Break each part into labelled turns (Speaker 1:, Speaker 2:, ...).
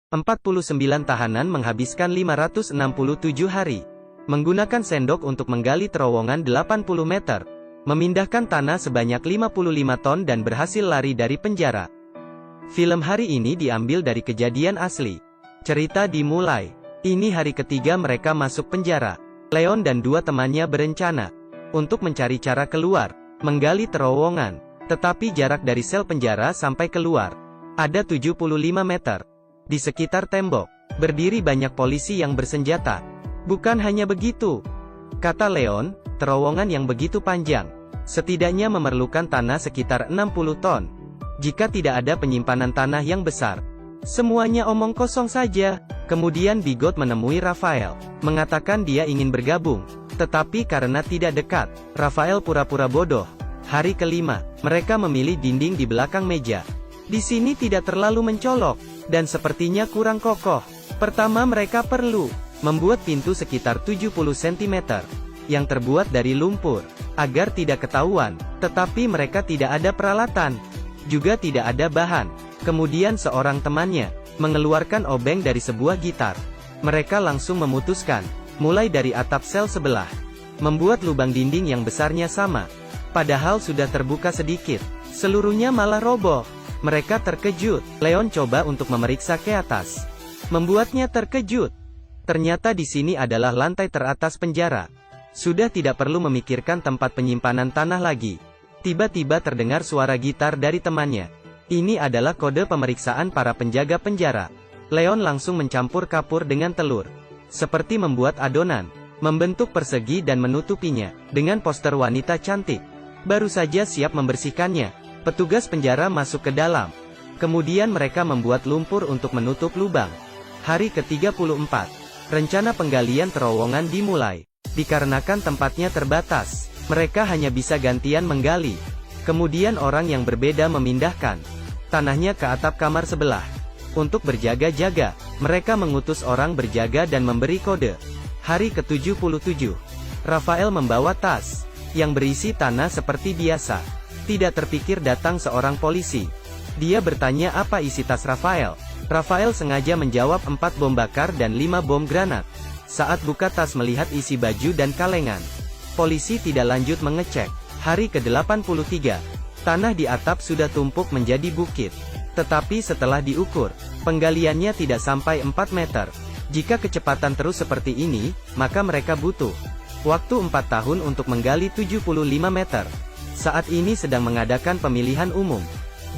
Speaker 1: 49 tahanan menghabiskan 567 hari. Menggunakan sendok untuk menggali terowongan 80 meter. Memindahkan tanah sebanyak 55 ton dan berhasil lari dari penjara. Film hari ini diambil dari kejadian asli. Cerita dimulai. Ini hari ketiga mereka masuk penjara. Leon dan dua temannya berencana untuk mencari cara keluar, menggali terowongan. Tetapi jarak dari sel penjara sampai keluar ada 75 meter. Di sekitar tembok, berdiri banyak polisi yang bersenjata. Bukan hanya begitu, kata Leon, terowongan yang begitu panjang, setidaknya memerlukan tanah sekitar 60 ton. Jika tidak ada penyimpanan tanah yang besar, semuanya omong kosong saja. Kemudian Bigot menemui Rafael, mengatakan dia ingin bergabung. Tetapi karena tidak dekat, Rafael pura-pura bodoh. Hari kelima, mereka memilih dinding di belakang meja. Di sini tidak terlalu mencolok, dan sepertinya kurang kokoh. Pertama mereka perlu membuat pintu sekitar 70 cm, yang terbuat dari lumpur, agar tidak ketahuan. Tetapi mereka tidak ada peralatan, juga tidak ada bahan. Kemudian seorang temannya mengeluarkan obeng dari sebuah gitar. Mereka langsung memutuskan, mulai dari atap sel sebelah, membuat lubang dinding yang besarnya sama. Padahal sudah terbuka sedikit, seluruhnya malah roboh. Mereka terkejut. Leon coba untuk memeriksa ke atas, membuatnya terkejut. Ternyata di sini adalah lantai teratas penjara. Sudah tidak perlu memikirkan tempat penyimpanan tanah lagi. Tiba-tiba terdengar suara gitar dari temannya. Ini adalah kode pemeriksaan para penjaga penjara. Leon langsung mencampur kapur dengan telur, seperti membuat adonan, membentuk persegi dan menutupinya dengan poster wanita cantik. Baru saja siap membersihkannya, petugas penjara masuk ke dalam. Kemudian mereka membuat lumpur untuk menutup lubang. Hari ke-34, rencana penggalian terowongan dimulai. Dikarenakan tempatnya terbatas, mereka hanya bisa gantian menggali. Kemudian orang yang berbeda memindahkan tanahnya ke atap kamar sebelah. Untuk berjaga-jaga, mereka mengutus orang berjaga dan memberi kode. Hari ke-77, Rafael membawa tas yang berisi tanah seperti biasa. Tidak terpikir datang seorang polisi. Dia bertanya apa isi tas Rafael. Rafael sengaja menjawab 4 bom bakar dan 5 bom granat. Saat buka tas melihat isi baju dan kalengan, polisi tidak lanjut mengecek. Hari ke-83, tanah di atap sudah tumpuk menjadi bukit. Tetapi setelah diukur, penggaliannya tidak sampai 4 meter. Jika kecepatan terus seperti ini, maka mereka butuh waktu 4 tahun untuk menggali 75 meter. Saat ini sedang mengadakan pemilihan umum.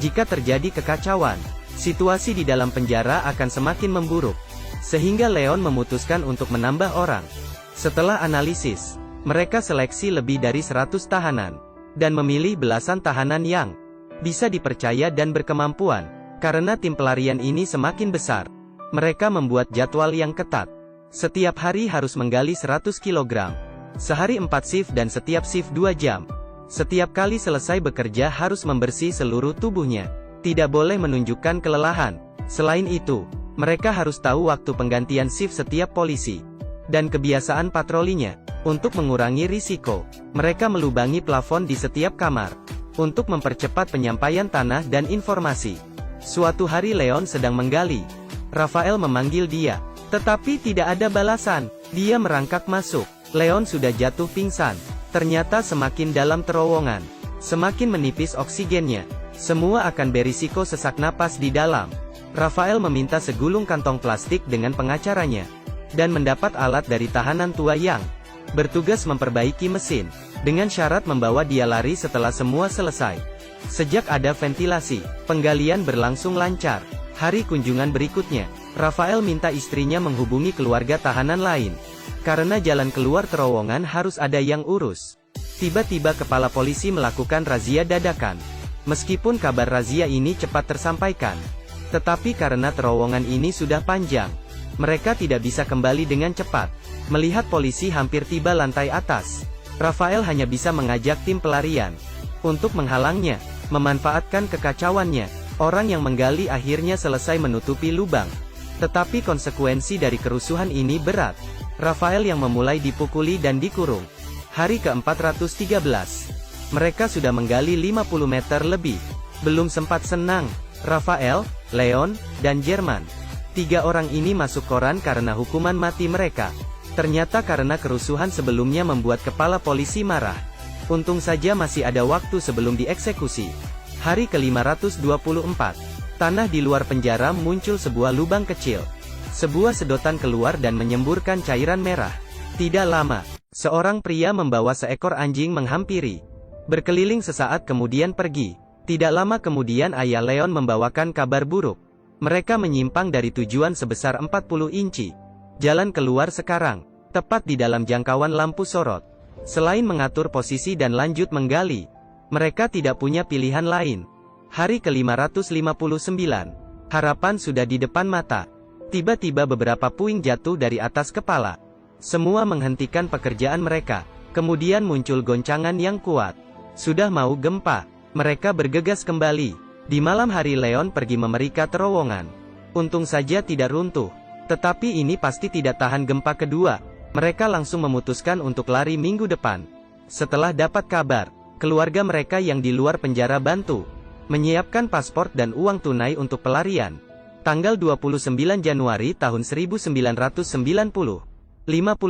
Speaker 1: Jika terjadi kekacauan, situasi di dalam penjara akan semakin memburuk. Sehingga Leon memutuskan untuk menambah orang. Setelah analisis, mereka seleksi lebih dari 100 tahanan, dan memilih belasan tahanan yang bisa dipercaya dan berkemampuan. Karena tim pelarian ini semakin besar, mereka membuat jadwal yang ketat. Setiap hari harus menggali 100 kg. Sehari 4 shift dan setiap shift 2 jam. Setiap kali selesai bekerja harus membersih seluruh tubuhnya. Tidak boleh menunjukkan kelelahan. Selain itu, mereka harus tahu waktu penggantian shift setiap polisi, dan kebiasaan patrolinya. Untuk mengurangi risiko, mereka melubangi plafon di setiap kamar, untuk mempercepat penyampaian tanah dan informasi. Suatu hari Leon sedang menggali. Rafael memanggil dia, tetapi tidak ada balasan. Dia merangkak masuk. Leon sudah jatuh pingsan. Ternyata semakin dalam terowongan, semakin menipis oksigennya. Semua akan berisiko sesak napas di dalam. Rafael meminta segulung kantong plastik dengan pengacaranya, dan mendapat alat dari tahanan tua yang bertugas memperbaiki mesin, dengan syarat membawa dia lari setelah semua selesai. Sejak ada ventilasi, penggalian berlangsung lancar. Hari kunjungan berikutnya, Rafael minta istrinya menghubungi keluarga tahanan lain. Karena jalan keluar terowongan harus ada yang urus. Tiba-tiba kepala polisi melakukan razia dadakan. Meskipun kabar razia ini cepat tersampaikan, tetapi karena terowongan ini sudah panjang, mereka tidak bisa kembali dengan cepat. Melihat polisi hampir tiba lantai atas, Rafael hanya bisa mengajak tim pelarian untuk menghalangnya. Memanfaatkan kekacauannya, orang yang menggali akhirnya selesai menutupi lubang. Tetapi konsekuensi dari kerusuhan ini berat. Rafael yang memulai dipukuli dan dikurung. Hari ke-413, mereka sudah menggali 50 meter lebih. Belum sempat senang, Rafael, Leon, dan Jerman 3 orang ini masuk koran karena hukuman mati mereka. Ternyata karena kerusuhan sebelumnya membuat kepala polisi marah. Untung saja masih ada waktu sebelum dieksekusi. Hari ke-524. Tanah di luar penjara muncul sebuah lubang kecil. Sebuah sedotan keluar dan menyemburkan cairan merah. Tidak lama, seorang pria membawa seekor anjing menghampiri. Berkeliling sesaat kemudian pergi. Tidak lama kemudian ayah Leon membawakan kabar buruk. Mereka menyimpang dari tujuan sebesar 40 inci. Jalan keluar sekarang, tepat di dalam jangkauan lampu sorot. Selain mengatur posisi dan lanjut menggali, mereka tidak punya pilihan lain. Hari ke-559. Harapan sudah di depan mata. Tiba-tiba beberapa puing jatuh dari atas kepala. Semua menghentikan pekerjaan mereka. Kemudian muncul goncangan yang kuat. Sudah mau gempa. Mereka bergegas kembali. Di malam hari Leon pergi memeriksa terowongan. Untung saja tidak runtuh. Tetapi ini pasti tidak tahan gempa kedua. Mereka langsung memutuskan untuk lari minggu depan. Setelah dapat kabar, keluarga mereka yang di luar penjara bantu menyiapkan paspor dan uang tunai untuk pelarian. Tanggal 29 Januari tahun 1990, 50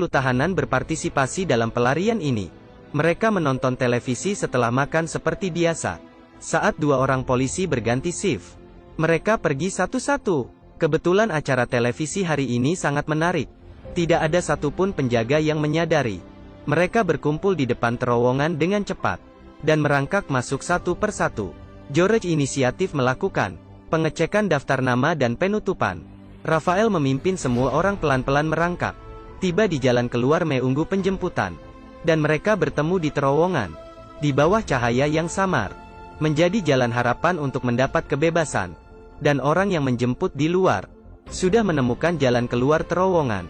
Speaker 1: tahanan berpartisipasi dalam pelarian ini. Mereka menonton televisi setelah makan seperti biasa. Saat 2 orang polisi berganti shift, mereka pergi satu-satu. Kebetulan acara televisi hari ini sangat menarik. Tidak ada satupun penjaga yang menyadari. Mereka berkumpul di depan terowongan dengan cepat, dan merangkak masuk satu persatu. George inisiatif melakukan pengecekan daftar nama dan penutupan. Rafael memimpin semua orang pelan-pelan merangkak. Tiba di jalan keluar menunggu penjemputan. Dan mereka bertemu di terowongan. Di bawah cahaya yang samar. Menjadi jalan harapan untuk mendapat kebebasan. Dan orang yang menjemput di luar sudah menemukan jalan keluar terowongan.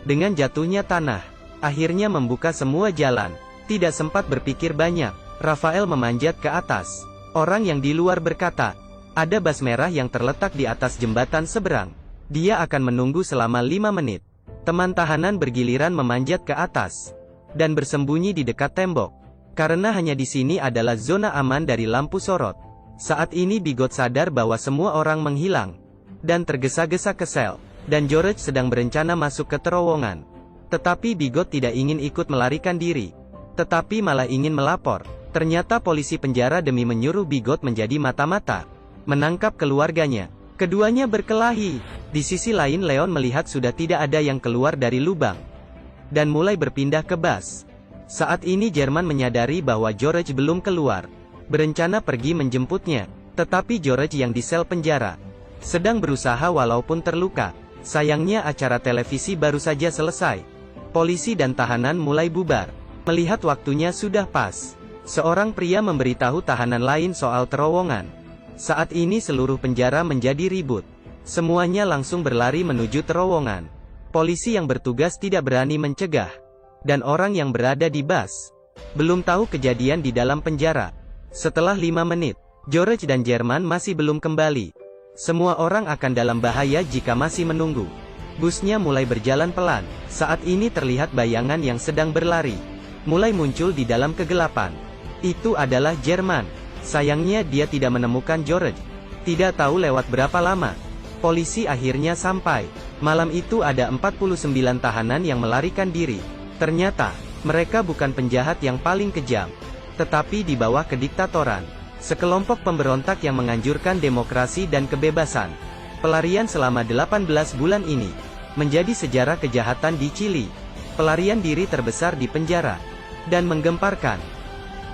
Speaker 1: Dengan jatuhnya tanah, akhirnya membuka semua jalan. Tidak sempat berpikir banyak, Rafael memanjat ke atas. Orang yang di luar berkata, ada bas merah yang terletak di atas jembatan seberang. Dia akan menunggu selama 5 menit. Teman tahanan bergiliran memanjat ke atas dan bersembunyi di dekat tembok. Karena hanya di sini adalah zona aman dari lampu sorot. Saat ini Bigot sadar bahwa semua orang menghilang. Dan tergesa-gesa ke sel. Dan George sedang berencana masuk ke terowongan. Tetapi Bigot tidak ingin ikut melarikan diri. Tetapi malah ingin melapor. Ternyata polisi penjara demi menyuruh Bigot menjadi mata-mata. Menangkap keluarganya. Keduanya berkelahi. Di sisi lain Leon melihat sudah tidak ada yang keluar dari lubang. Dan mulai berpindah ke bas. Saat ini Jerman menyadari bahwa George belum keluar. Berencana pergi menjemputnya. Tetapi George yang di sel penjara sedang berusaha walaupun terluka. Sayangnya acara televisi baru saja selesai. Polisi dan tahanan mulai bubar. Melihat waktunya sudah pas, seorang pria memberitahu tahanan lain soal terowongan. Saat ini seluruh penjara menjadi ribut. Semuanya langsung berlari menuju terowongan. Polisi yang bertugas tidak berani mencegah. Dan orang yang berada di bas belum tahu kejadian di dalam penjara. Setelah 5 menit, George dan Jerman masih belum kembali. Semua orang akan dalam bahaya jika masih menunggu. Busnya mulai berjalan pelan. Saat ini terlihat bayangan yang sedang berlari mulai muncul di dalam kegelapan. Itu adalah Jerman. Sayangnya dia tidak menemukan George. Tidak tahu lewat berapa lama. Polisi akhirnya sampai. Malam itu ada 49 tahanan yang melarikan diri. Ternyata, mereka bukan penjahat yang paling kejam. Tetapi di bawah kediktatoran sekelompok pemberontak yang menganjurkan demokrasi dan kebebasan. Pelarian selama 18 bulan ini menjadi sejarah kejahatan di Chili. Pelarian diri terbesar di penjara. Dan menggemparkan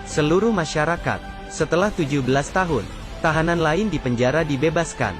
Speaker 1: seluruh masyarakat. Setelah 17 tahun, tahanan lain di penjara dibebaskan.